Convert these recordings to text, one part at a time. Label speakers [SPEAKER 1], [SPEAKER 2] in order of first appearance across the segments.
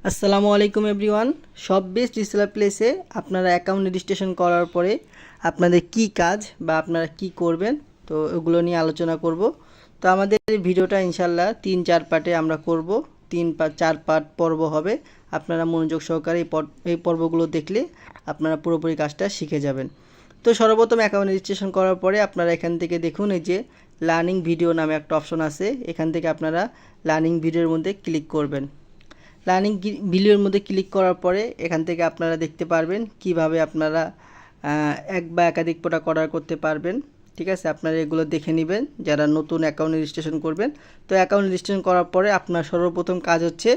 [SPEAKER 1] আসসালামু আলাইকুম এভরিওয়ান। সব বেস্ট রিসেলার প্লেসে আপনারা অ্যাকাউন্ট রেজিস্ট্রেশন করার পরে আপনাদের কি কাজ বা আপনারা কি করবেন, তো ওগুলো নিয়ে আলোচনা করব। তো আমাদের ভিডিওটা ইনশাল্লাহ 3-4 পার্টে আমরা করব। 3-4 পার্ট পর্ব হবে। আপনারা মনোযোগ সহকারে এই পর্বগুলো দেখলে আপনারা পুরোপুরি কাজটা শিখে যাবেন। তো সর্বপ্রথম অ্যাকাউন্ট রেজিস্ট্রেশন করার পরে আপনারা এখান থেকে দেখুন, এই যে লার্নিং ভিডিও নামে একটা অপশন আছে। এখান থেকে আপনারা লার্নিং ভিডিওর মধ্যে ক্লিক করবেন। লার্নিং ভিডিওর মধ্যে ক্লিক করার পরে এখান থেকে আপনারা দেখতে পারবেন কিভাবে আপনারা এক বা একাধিক প্রোডাক্ট অর্ডার করতে পারবেন। ঠিক আছে, আপনারা এগুলো দেখে নেবেন যারা নতুন অ্যাকাউন্ট রেজিস্ট্রেশন করবেন। তো অ্যাকাউন্ট রেজিস্ট্রেশন করার পরে আপনার সর্বপ্রথম কাজ হচ্ছে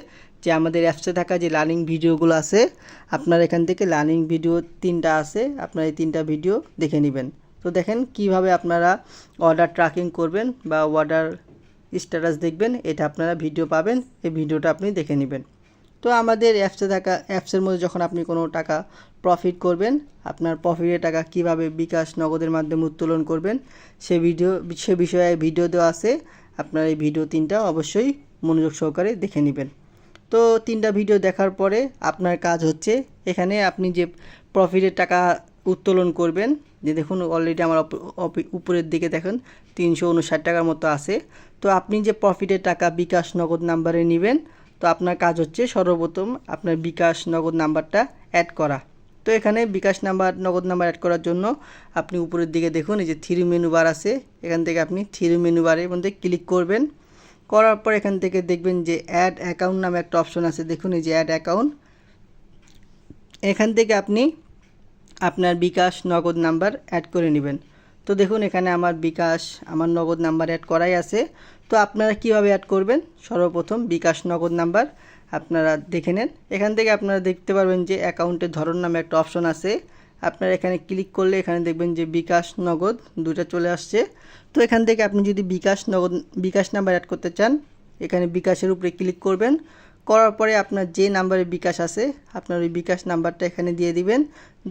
[SPEAKER 1] যে আমাদের অ্যাপসে থাকা যে লার্নিং ভিডিওগুলো আছে, আপনারা এখান থেকে লার্নিং ভিডিও 3টা আছে, আপনারা এই 3টা ভিডিও দেখে নেবেন। তো দেখেন কিভাবে আপনারা অর্ডার ট্র্যাকিং করবেন বা অর্ডার স্ট্যাটাস দেখবেন, এটা আপনারা ভিডিও পাবেন। এই ভিডিওটা আপনি দেখে নেবেন। তো আমাদের অ্যাপসের মধ্যে যখন আপনি কোনো টাকা প্রফিট করবেন, আপনার প্রফিটের টাকা কিভাবে বিকাশ নগদের মাধ্যমে উত্তোলন করবেন সে বিষয়ে ভিডিও দেওয়া আছে। আপনার এই ভিডিও 3টা অবশ্যই মনোযোগ সহকারে দেখে নেবেন। তো 3টা ভিডিও দেখার পরে আপনার কাজ হচ্ছে এখানে আপনি যে প্রফিটের টাকা উত্তোলন করবেন, যে দেখুন অলরেডি আমার উপরের দিকে দেখেন 359 টাকার মতো আছে। তো আপনি যে প্রফিটের টাকা বিকাশ নগদ নাম্বারে নেবেন, তো আপনার কাজ হচ্ছে সর্বপ্রথম আপনার বিকাশ নগদ নাম্বারটা অ্যাড করা। তো এখানে বিকাশ নগদ নাম্বার অ্যাড করার জন্য আপনি উপরের দিকে দেখুন, এই যে 3 মেনু বার আছে, এখান থেকে আপনি 3 মেনু বারের মধ্যে ক্লিক করবেন। করার পর এখান থেকে দেখবেন যে অ্যাড অ্যাকাউন্ট নামে একটা অপশন আছে, দেখুন এই যে অ্যাড অ্যাকাউন্ট। এখান থেকে আপনি আপনার বিকাশ নগদ নাম্বার অ্যাড করে নেবেন। তো দেখুন এখানে আমার নগদ নাম্বার অ্যাড করাই আছে। তো আপনারা কিভাবে অ্যাড করবেন, সর্বপ্রথম বিকাশ নগদ নাম্বার আপনারা দেখে নেন। এখান থেকে আপনারা দেখতে পারবেন যে অ্যাকাউন্টের ধরন নামে একটা অপশন আছে, আপনারা এখানে ক্লিক করলে এখানে দেখবেন যে বিকাশ নগদ দুটো চলে আসছে। তো এখান থেকে আপনি যদি বিকাশ নাম্বার অ্যাড করতে চান, এখানে বিকাশের উপরে ক্লিক করবেন। করার পরে আপনার যে নাম্বারে বিকাশ আছে আপনার ওই বিকাশ নাম্বারটা এখানে দিয়ে দিবেন।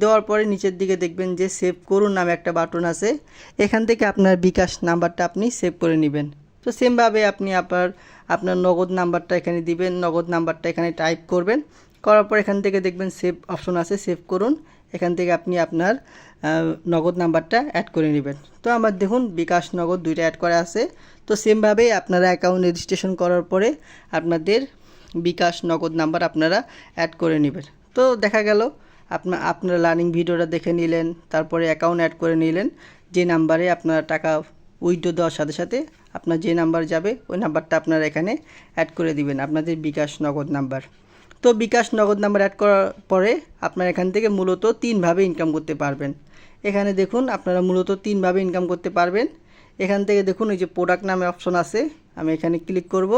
[SPEAKER 1] দেওয়ার পরে নিচের দিকে দেখবেন যে সেভ করুন নামে একটা বাটন আছে, এখান থেকে আপনার বিকাশ নাম্বারটা আপনি সেভ করে নেবেন। তো সেমভাবে আপনি আপনার নগদ নাম্বারটা এখানে দিবেন, নগদ নাম্বারটা এখানে টাইপ করবেন। করার পর এখান থেকে দেখবেন সেভ অপশন আছে, সেভ করুন। এখান থেকে আপনি আপনার নগদ নাম্বারটা অ্যাড করে নেবেন। তো আমার দেখুন বিকাশ নগদ দুইটা অ্যাড করা আছে। তো সেমভাবেই আপনারা অ্যাকাউন্ট রেজিস্ট্রেশন করার পরে আপনাদের বিকাশ নগদ নাম্বার আপনারা অ্যাড করে নেবেন। তো দেখা গেল আপনারা লার্নিং ভিডিওটা দেখে নিলেন, তারপরে অ্যাকাউন্ট অ্যাড করে নিলেন। যে নাম্বারে আপনারা টাকা উইথড্র দেওয়ার সাথে সাথে আপনার যে নাম্বার যাবে ওই নাম্বারটা আপনারা এখানে অ্যাড করে দিবেন, আপনাদের বিকাশ নগদ নাম্বার। তো বিকাশ নগদ নাম্বার অ্যাড করার পরে আপনারা এখান থেকে মূলত 3ভাবে ইনকাম করতে পারবেন। এখানে দেখুন আপনারা মূলত 3ভাবে ইনকাম করতে পারবেন। এখান থেকে দেখুন এই যে প্রোডাক্ট নামে অপশন আছে, আমি এখানে ক্লিক করব।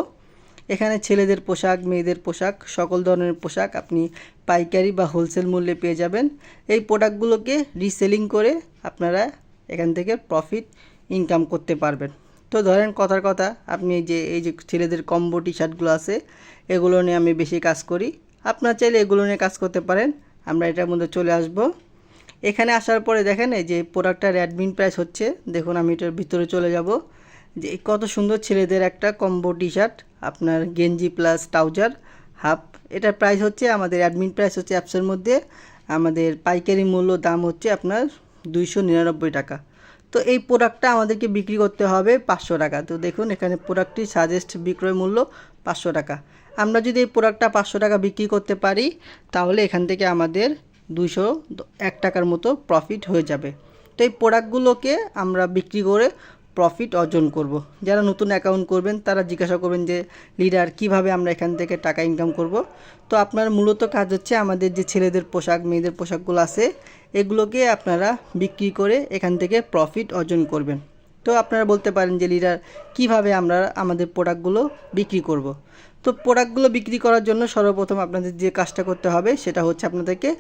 [SPEAKER 1] এখানে ছেলেদের পোশাক, মেয়েদের পোশাক, সকল ধরনের পোশাক আপনি পাইকারি বা হোলসেল মূল্যে পেয়ে যাবেন। এই প্রোডাক্টগুলোকে রিসেলিং করে আপনারা এখান থেকে প্রফিট ইনকাম করতে পারবেন। তো ধরেন কথার কথা, আপনি এই যে ছেলেদের কম্বো টি শার্টগুলো আছে, এগুলো নিয়ে আমি বেশি কাজ করি। আপনারা চাইলে এগুলো নিয়ে কাজ করতে পারেন। আমরা এটার মধ্যে চলে আসব। এখানে আসার পরে দেখেন এই যে প্রোডাক্টটার অ্যাডমিন প্রাইস হচ্ছে, দেখুন আমি এটার ভিতরে চলে যাব। যে কত সুন্দর ছেলেদের একটা কম্বো টি শার্ট, আপনার গেঞ্জি প্লাস ট্রাউজার হাফ, এটার প্রাইস হচ্ছে আমাদের অ্যাডমিন প্রাইস হচ্ছে অ্যাপসের মধ্যে আমাদের পাইকারি মূল্য দাম হচ্ছে আপনার 299 টাকা। তো এই প্রোডাক্টটা আমাদেরকে বিক্রি করতে হবে 500 টাকা। তো দেখুন এখানে প্রোডাক্টটি সাজেস্ট বিক্রয় মূল্য 500 টাকা। আমরা যদি এই প্রোডাক্টটা 500 টাকা বিক্রি করতে পারি, তাহলে এখান থেকে আমাদের 201 টাকার মতো প্রফিট হয়ে যাবে। তো এই প্রোডাক্টগুলোকে আমরা বিক্রি করে প্রফিট অর্জন করব। যারা নতুন অ্যাকাউন্ট করবেন তারা জিজ্ঞাসা করবেন যে লিডার কিভাবে আমরা এখান থেকে টাকা ইনকাম করব। তো আপনার মূলত কাজ হচ্ছে আমাদের যে ছেলেদের পোশাক, মেয়েদের পোশাকগুলো আছে, এগুলোকে আপনারা বিক্রি করে এখান থেকে প্রফিট অর্জন করবেন। তো আপনারা বলতে পারেন যে লিডার কিভাবে আমরা আমাদের প্রোডাক্টগুলো বিক্রি করব। তো প্রোডাক্টগুলো বিক্রি করার জন্য সর্বপ্রথম আপনাদের যে কাজটা করতে হবে সেটা হচ্ছে আপনাদেরকে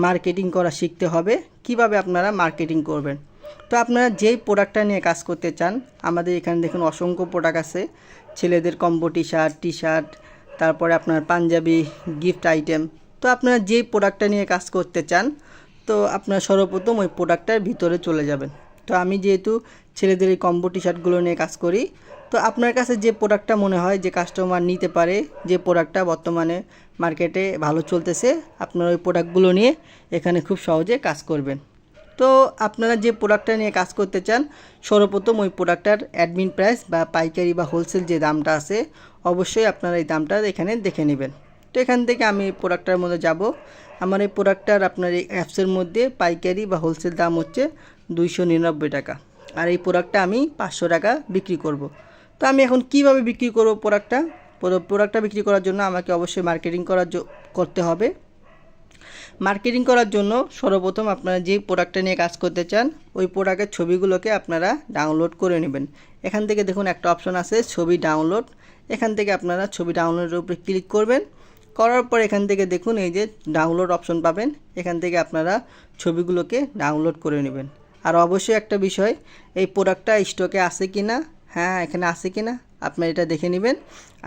[SPEAKER 1] মার্কেটিং করা শিখতে হবে, কিভাবে আপনারা মার্কেটিং করবেন। তো আপনারা যেই প্রোডাক্টটা নিয়ে কাজ করতে চান, আমাদের এখানে দেখুন অসংখ্য প্রোডাক্ট আছে, ছেলেদের কম্বো টি শার্ট, তারপরে আপনার পাঞ্জাবি, গিফট আইটেম। তো আপনারা যেই প্রোডাক্টটা নিয়ে কাজ করতে চান, তো আপনারা সর্বপ্রথম ওই প্রোডাক্টটার ভিতরে চলে যাবেন। তো আমি যেহেতু ছেলেদের এই কম্বো টি শার্টগুলো নিয়ে কাজ করি, তো আপনার কাছে যে প্রোডাক্টটা মনে হয় যে কাস্টমার নিতে পারে, যে প্রোডাক্টটা বর্তমানে মার্কেটে ভালো চলতেছে, আপনারা ওই প্রোডাক্টগুলো নিয়ে এখানে খুব সহজে কাজ করবেন। তো আপনারা যে প্রোডাক্টটা নিয়ে কাজ করতে চান, সর্বপ্রথম ওই প্রোডাক্টটার অ্যাডমিন প্রাইস বা পাইকারি বা হোলসেল যে দামটা আছে, অবশ্যই আপনারা এই দামটা এখানে দেখে নেবেন। তো এখান থেকে আমি এই প্রোডাক্টটার মধ্যে যাব। আমার এই প্রোডাক্টটার আপনার এই অ্যাপসের মধ্যে পাইকারি বা হোলসেল দাম হচ্ছে 299 টাকা, আর এই প্রোডাক্টটা আমি 500 টাকা বিক্রি করব। তো আমি এখন কিভাবে বিক্রি করব প্রোডাক্টটা বিক্রি করার জন্য আমাকে অবশ্যই মার্কেটিং করতে হবে। মার্কেটিং করার জন্য সর্বপ্রথম আপনারা যে প্রোডাক্টটা নিয়ে কাজ করতে চান, ওই প্রোডাক্টের ছবিগুলোকে আপনারা ডাউনলোড করে নেবেন। এখান থেকে দেখুন একটা অপশন আছে ছবি ডাউনলোড। এখান থেকে আপনারা ছবি ডাউনলোডের উপরে ক্লিক করবেন। করার পর এখান থেকে দেখুন এই যে ডাউনলোড অপশন পাবেন। এখান থেকে আপনারা ছবিগুলোকে ডাউনলোড করে নেবেন। আর অবশ্যই একটা বিষয়, এই প্রোডাক্টটা স্টকে আছে কি না, হ্যাঁ এখানে আছে কি না আপনারা এটা দেখে নেবেন।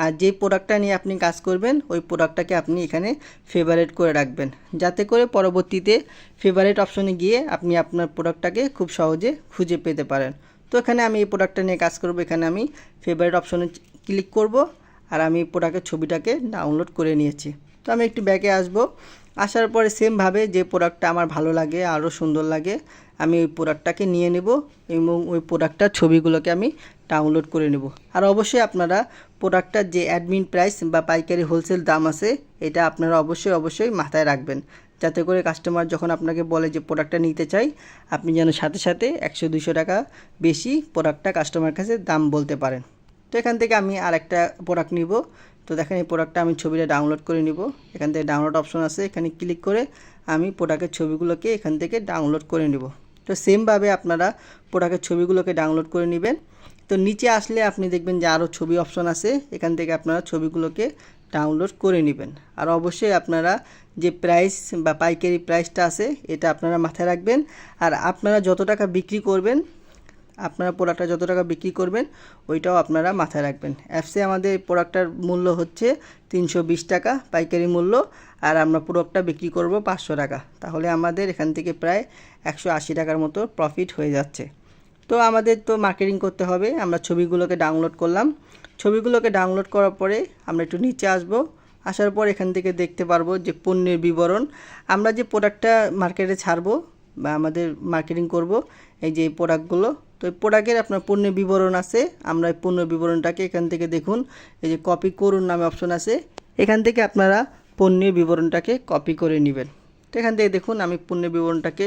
[SPEAKER 1] আর যে প্রোডাক্টটা নিয়ে আপনি কাজ করবেন, ওই প্রোডাক্টটাকে আপনি এখানে ফেভারিট করে রাখবেন, যাতে করে পরবর্তীতে ফেভারিট অপশনে গিয়ে আপনি আপনার প্রোডাক্টটাকে খুব সহজে খুঁজে পেতে পারেন। তো এখানে আমি এই প্রোডাক্টটা নিয়ে কাজ করব। এখানে আমি ফেভারিট অপশনে ক্লিক করব, আর আমি প্রোডাক্টের ছবিটাকে ডাউনলোড করে নিয়েছি। তো আমি একটু ব্যাকে আসব। আসার পরে সেমভাবে যে প্রোডাক্টটা আমার ভালো লাগে, আরও সুন্দর লাগে, আমি ওই প্রোডাক্টটাকে নিয়ে নেব এবং ওই প্রোডাক্টটার ছবিগুলোকে আমি ডাউনলোড করে নেব। আর অবশ্যই আপনারা প্রোডাক্টটার যে অ্যাডমিন প্রাইস বা পাইকারি হোলসেল দাম আছে, এটা আপনারা অবশ্যই মাথায় রাখবেন, যাতে করে কাস্টমার যখন আপনাকে বলে যে প্রোডাক্টটা নিতে চাই, আপনি যেন সাথে সাথে 100-200 টাকা বেশি প্রোডাক্টটা কাস্টমার কাছে দাম বলতে পারেন। তো এখান থেকে আমি আরেকটা প্রোডাক্ট নিব। তো দেখেন এই প্রোডাক্টটা আমি ছবিটা ডাউনলোড করে নিব। এখান থেকে ডাউনলোড অপশন আছে, এখানে ক্লিক করে আমি প্রোডাক্টের ছবিগুলোকে এখান থেকে ডাউনলোড করে নিব। তো সেমভাবে আপনারা প্রোডাক্টের ছবিগুলোকে ডাউনলোড করে নেবেন। তো নিচে আসলে আপনি দেখবেন যে আরও ছবি অপশন আছে, এখান থেকে আপনারা ছবিগুলোকে ডাউনলোড করে নেবেন। আর অবশ্যই আপনারা যে প্রাইস বা পাইকারি প্রাইসটা আছে, এটা আপনারা মাথায় রাখবেন। আর আপনারা যত টাকা বিক্রি করবেন, আপনারা প্রোডাক্টটা যত টাকা বিক্রি করবেন, ওইটাও আপনারা মাথায় রাখবেন। অ্যাপসে আমাদের প্রোডাক্টটার মূল্য হচ্ছে 320 টাকা পাইকারি মূল্য, আর আমরা প্রোডাক্টটা বিক্রি করব 500 টাকা। তাহলে আমাদের এখান থেকে প্রায় 180 টাকার মতো প্রফিট হয়ে যাচ্ছে। তো আমাদের তো মার্কেটিং করতে হবে। আমরা ছবিগুলোকে ডাউনলোড করলাম। ছবিগুলোকে ডাউনলোড করার পরে আমরা একটু নিচে আসব। আসার পর এখান থেকে দেখতে পারবো যে পণ্যের বিবরণ। আমরা যে প্রোডাক্টটা মার্কেটে ছাড়বো বা আমাদের মার্কেটিং করব, এই যে প্রোডাক্টগুলো, তো এই প্রোডাক্টের আপনার পণ্যের বিবরণ আছে। আমরা এই পণ্যের বিবরণটাকে এখান থেকে দেখুন, এই যে কপি করুন নামে অপশন আছে, এখান থেকে আপনারা পণ্যের বিবরণটাকে কপি করে নেবেন। তো এখান থেকে দেখুন আমি পণ্যের বিবরণটাকে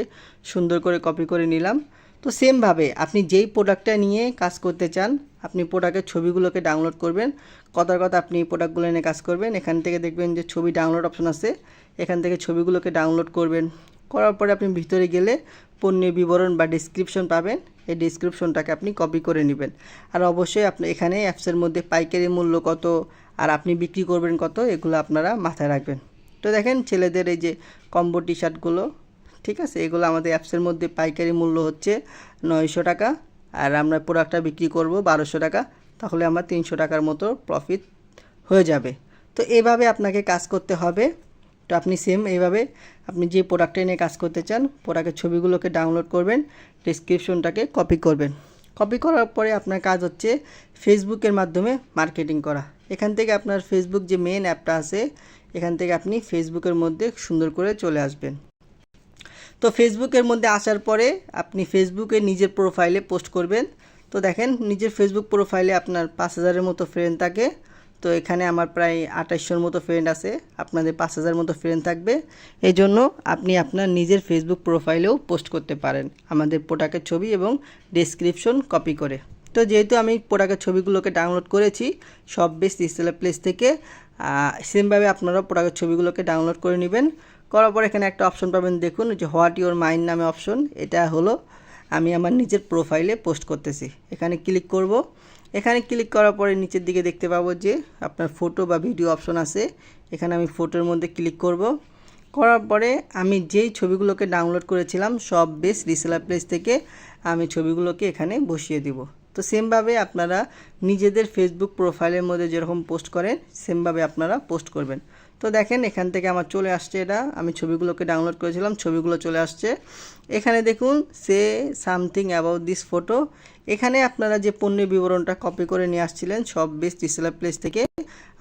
[SPEAKER 1] সুন্দর করে কপি করে নিলাম। তো সেমভাবে আপনি যেই প্রোডাক্টটা নিয়ে কাজ করতে চান, আপনি প্রোডাক্টের ছবিগুলোকে ডাউনলোড করবেন। কথার কথা আপনি এই প্রোডাক্টগুলো নিয়ে কাজ করবেন। এখান থেকে দেখবেন যে ছবি ডাউনলোড অপশন আছে, এখান থেকে ছবিগুলোকে ডাউনলোড করবেন। করার পরে আপনি ভিতরে গেলে পণ্যের বিবরণ বা ডেসক্রিপশন পাবেন। এই ডেসক্রিপশনটাকে আপনি কপি করে নেবেন। আর অবশ্যই আপনি এখানে অ্যাপসের মধ্যে পাইকারি মূল্য কত আর আপনি বিক্রি করবেন কত, এগুলো আপনারা মাথায় রাখবেন। তো দেখেন ছেলেদের এই যে কম্বো টি শার্টগুলো, ঠিক আছে, এগুলো আমাদের অ্যাপসের মধ্যে পাইকারি মূল্য হচ্ছে 900 টাকা, আর আমরা প্রোডাক্টটা বিক্রি করব 1200 টাকা। তাহলে আমার 300 টাকার মতো প্রফিট হয়ে যাবে। তো এভাবে আপনাকে কাজ করতে হবে। তো আপনি সেম এইভাবে আপনি যে প্রোডাক্টটা নিয়ে কাজ করতে চান, প্রোডাক্টের ছবিগুলোকে ডাউনলোড করবেন, ডেসক্রিপশনটাকে কপি করবেন। কপি করার পরে আপনার কাজ হচ্ছে ফেসবুকের মাধ্যমে মার্কেটিং করা। এখান থেকে আপনার ফেসবুক যে মেন অ্যাপটা আছে, এখান থেকে আপনি ফেসবুকের মধ্যে সুন্দর করে চলে আসবেন। তো ফেসবুকের মধ্যে আসার পরে আপনি ফেসবুকে নিজের প্রোফাইলে পোস্ট করবেন। তো দেখেন নিজের ফেসবুক প্রোফাইলে আপনার 5000-এর মতো ফ্রেন্ড থাকে। তো এখানে আমার প্রায় 2800-এর মতো ফ্রেন্ড আছে, আপনাদের 5000 মতো ফ্রেন্ড থাকবে। এই জন্য আপনি আপনার নিজের ফেসবুক প্রোফাইলেও পোস্ট করতে পারেন আমাদের প্রোডাক্টের ছবি এবং ডেসক্রিপশন কপি করে। তো যেহেতু আমি প্রোডাক্টের ছবিগুলোকে ডাউনলোড করেছি সব বেস্ট রিসেলার প্লেস থেকে, সেমভাবে আপনারা প্রোডাক্টের ছবিগুলোকে ডাউনলোড করে নেবেন। করার পর এখানে একটা অপশন পাবেন, দেখুন যে হোয়াট ইওর মাইন্ড নামে অপশন। এটা হলো আমি আমার নিজের প্রোফাইলে পোস্ট করতেছি। এখানে ক্লিক করব। এখানে ক্লিক করার পরে নিচের দিকে দেখতে পাবো যে আপনার ফটো বা ভিডিও অপশন আছে। এখানে আমি ফটোর মধ্যে ক্লিক করব। করার পরে আমি যেই ছবিগুলোকে ডাউনলোড করেছিলাম সব বেস্ট রিসেলার প্লেস থেকে, আমি ছবিগুলোকে এখানে বসিয়ে দিব। তো সেমভাবে আপনারা নিজেদের ফেসবুক প্রোফাইলের মধ্যে যেরকম পোস্ট করেন, সেমভাবে আপনারা পোস্ট করবেন। তো দেখেন এখান থেকে আমার চলে আসছে, এটা আমি ছবিগুলোকে ডাউনলোড করেছিলাম, ছবিগুলো চলে আসছে। এখানে দেখুন say something about this photo, এখানে আপনারা যে পণ্যের বিবরণটা কপি করে নিয়ে আসছিলেন সব বেস্ট রিসেলার প্লেস থেকে,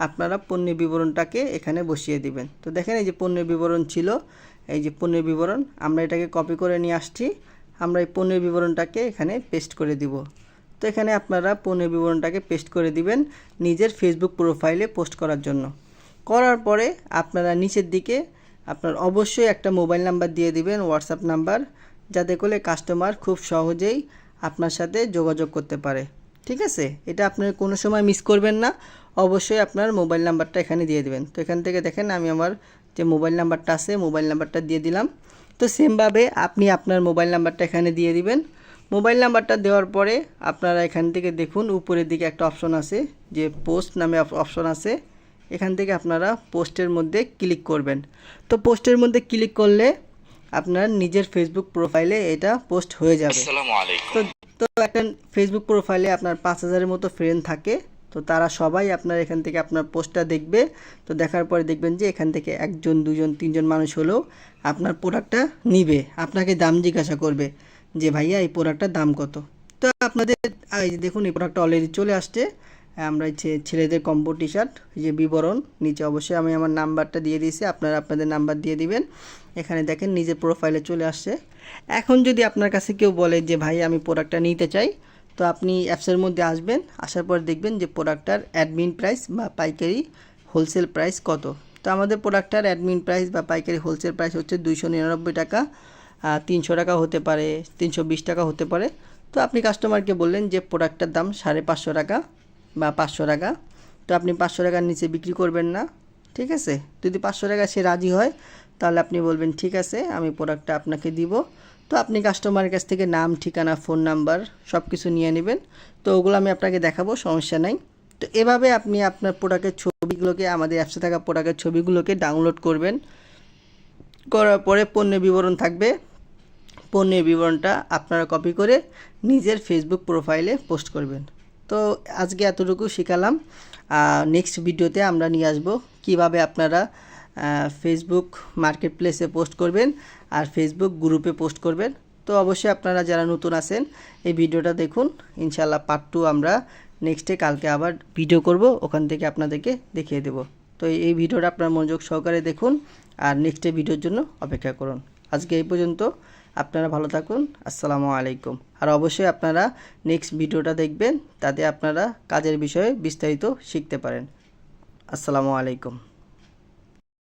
[SPEAKER 1] আপনারা পণ্যের বিবরণটাকে এখানে বসিয়ে দিবেন। তো দেখেন এই যে পণ্যের বিবরণ ছিল, এই যে পণ্যের বিবরণ আমরা এটাকে কপি করে নিয়ে আসছি, আমরা এই পণ্যের বিবরণটাকে এখানে পেস্ট করে দিব। তো এখানে আপনারা পণ্যের বিবরণটাকে পেস্ট করে দিবেন নিজের ফেসবুক প্রোফাইলে পোস্ট করার জন্য। করার পরে আপনারা নিচের দিকে আপনার অবশ্যই একটা মোবাইল নাম্বার দিয়ে দিবেন, হোয়াটসঅ্যাপ নাম্বার, যাতে করে কাস্টমার খুব সহজেই আপনার সাথে যোগাযোগ করতে পারে। ঠিক আছে, এটা আপনার কোনো সময় মিস করবেন না, অবশ্যই আপনার মোবাইল নাম্বারটা এখানে দিয়ে দিবেন। তো এখান থেকে দেখেন আমি আমার যে মোবাইল নাম্বারটা আছে মোবাইল নাম্বারটা দিয়ে দিলাম। তো সেমভাবে আপনি আপনার মোবাইল নাম্বারটা এখানে দিয়ে দিবেন। মোবাইল নাম্বারটা দেওয়ার পরে আপনারা এখান থেকে দেখুন উপরের দিকে একটা অপশন আছে যে পোস্ট নামে অপশন আছে, এখান থেকে আপনারা পোস্টের মধ্যে ক্লিক করবেন। তো পোস্টের মধ্যে ক্লিক করলে আপনার নিজের ফেসবুক প্রোফাইলে এটা পোস্ট হয়ে যাবে। তো তো একটা ফেসবুক প্রোফাইলে আপনার 5000-এর মতো ফ্রেন্ড থাকে, তো তারা সবাই আপনার এখান থেকে আপনার পোস্টটা দেখবে। তো দেখার পরে দেখবেন যে এখান থেকে 1 জন 2 জন 3 জন মানুষ হলেও আপনার প্রোডাক্টটা নিবে, আপনাকে দাম জিজ্ঞাসা করবে যে ভাইয়া এই প্রোডাক্টটার দাম কত। তো আপনাদের এই যে দেখুন এই প্রোডাক্টটা অলরেডি চলে আসছে, আমরা ছেলেদের কম্বো টি শার্ট, যে বিবরণ নিচে অবশ্যই আমি আমার নাম্বারটা দিয়ে দিয়েছি, আপনারা আপনাদের নাম্বার দিয়ে দিবেন। এখানে দেখেন নিজের প্রোফাইলে চলে আসছে। এখন যদি আপনার কাছে কেউ বলে যে ভাই আমি প্রোডাক্টটা নিতে চাই, তো আপনি অ্যাপসের মধ্যে আসবেন, আসার পর দেখবেন যে প্রোডাক্টটার অ্যাডমিন প্রাইস বা পাইকারি হোলসেল প্রাইস কত। তো আমাদের প্রোডাক্টটার অ্যাডমিন প্রাইস বা পাইকারি হোলসেল প্রাইস হচ্ছে 299 টাকা, 300 টাকা হতে পারে, 320 টাকা হতে পারে। তো আপনি কাস্টমারকে বললেন যে প্রোডাক্টটার দাম 550 টাকা বা 500 টাকা, তো আপনি 500 টাকার নিচে বিক্রি করবেন না। ঠিক আছে, যদি 500 টাকা সে রাজি হয় তাহলে আপনি বলবেন ঠিক আছে আমি প্রোডাক্টটা আপনাকে দিব। তো আপনি কাস্টমারের কাছ থেকে নাম, ঠিকানা, ফোন নাম্বার সব কিছু নিয়ে নেবেন। তো ওগুলো আমি আপনাকে দেখাবো, সমস্যা নাই। তো এভাবে আপনি আপনার প্রোডাক্টের ছবিগুলোকে, আমাদের অ্যাপসে থাকা প্রোডাক্টের ছবিগুলোকে ডাউনলোড করবেন। করার পরে পণ্যের বিবরণ থাকবে, পণ্যের বিবরণটা আপনারা কপি করে নিজের ফেসবুক প্রোফাইলে পোস্ট করবেন। তো আজকে এতটুকু শিখালাম। নেক্সট ভিডিওতে আমরা নিয়ে আসব কিভাবে আপনারা ফেসবুক মার্কেট প্লেসে পোস্ট করবেন আর ফেসবুক গ্রুপে পোস্ট করবেন। তো অবশ্যই আপনারা যারা নতুন আছেন এই ভিডিওটা দেখুন, ইনশাআল্লাহ পার্ট 2 আমরা নেক্সটে কালকে আবার ভিডিও করব, ওখান থেকে আপনাদেরকে দেখিয়ে দেব। তো এই ভিডিওটা আপনার মনোযোগ সহকারে দেখুন আর নেক্সটে ভিডিওর জন্য অপেক্ষা করুন। আজকে এই পর্যন্ত, আপনারা ভালো থাকুন, আসসালামু আলাইকুম। আর অবশ্যই আপনারা নেক্সট ভিডিওটা দেখবেন, তাতে আপনারা কাজের বিষয়ে বিস্তারিত শিখতে পারেন। আসসালামু আলাইকুম।